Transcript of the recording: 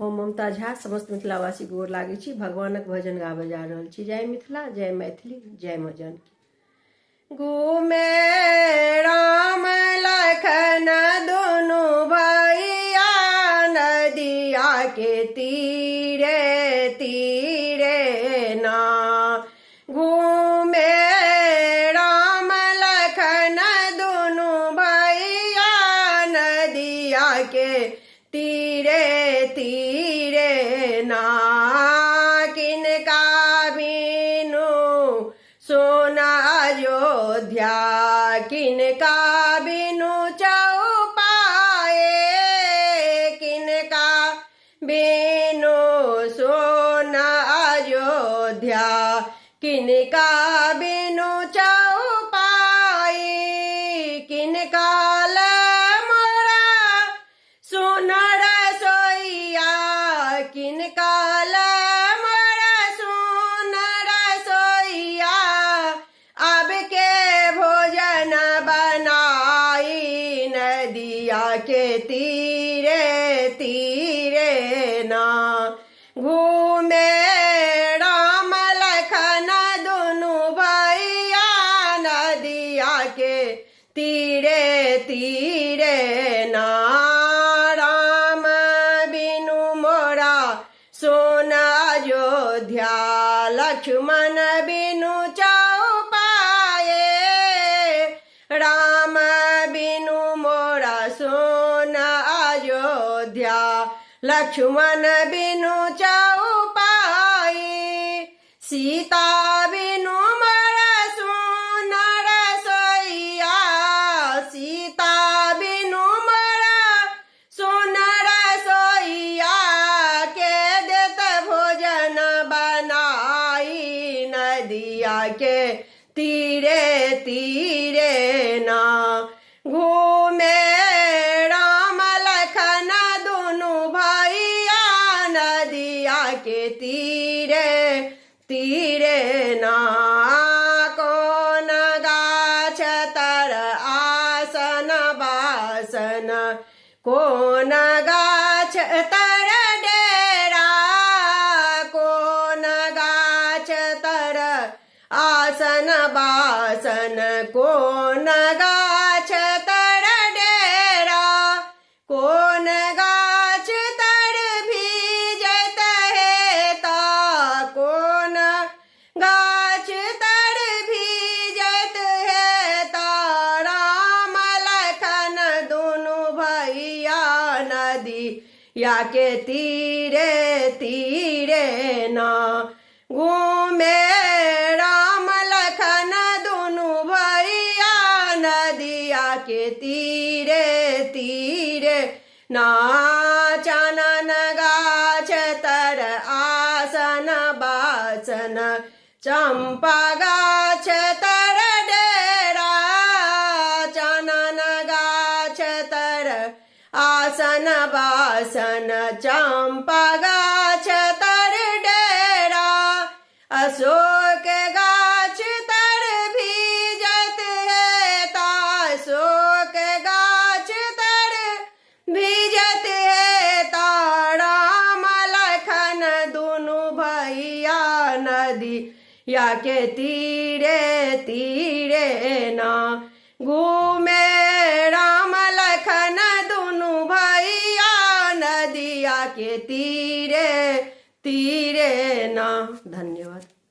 हम ममता झा समस्त मिथिलावासी गोर लागै छी। भगवानक भजन गाबे जा रहल छी। जय मिथिला, जय मैथिली, जय माँ जानकी। घूमे राम लखन दोनों भैया नदिया के तीरे तीरे ना। घूमे राम लखन दोनों भैया नदिया के तीरे तीरे ना। किनका बिनु सोना अयोध्या, किनका बिनु चौपाए, किनका बिनु सोना अयोध्या, किनका बिनु चौपाई, किनका सोनर सोइया, किनका सोनर सोइया। अब के भोजन बनाई नदिया के तीरे तीरे ना। घूमे राम लखन दोनों भैया नदिया के तीरे तीरे ना। सोना अयोध्या, लक्ष्मण बिनु चौपाए, राम बिनु मोरा सोना अयोध्या, लक्ष्मण बिनु चौपाई, सीता बिनु मोरा सोनर सोइया, सीता बिनु मोरा सोनर सोइया। नदिया के तीरे तीरे ना। घूमे राम लखन दोनों भैया नदिया के तीरे तीरे ना। कौन गाछ तर आसन बासन, कौन गाछ तर डेरा, कौन गाछ तर आसन बासन, कौन गाछ तर डेरा, कौन गाछ तर भीजत हेता, कौन गाछ तर भीजत हेता। राम लखन दोनों भैया नदिया के तीरे तीरे ना। घूमे राम लखन दोनों भैया नदिया के तीरे तीरे ना। चनन गाछ तर आसन बासन, चंपा गाछ तर डेरा, चनन गाछ तर आसन बासन, चंपा गाछ तर डेरा, अशोक गाछ तर भीजत हेता, अशोक गाछ तर भीजत हेता। राम लखन दोनों भैया नदिया के तीरे तीरे ना। घूमे राम लखन दोनों भैया नदिया के तीरे तीरे ना। धन्यवाद।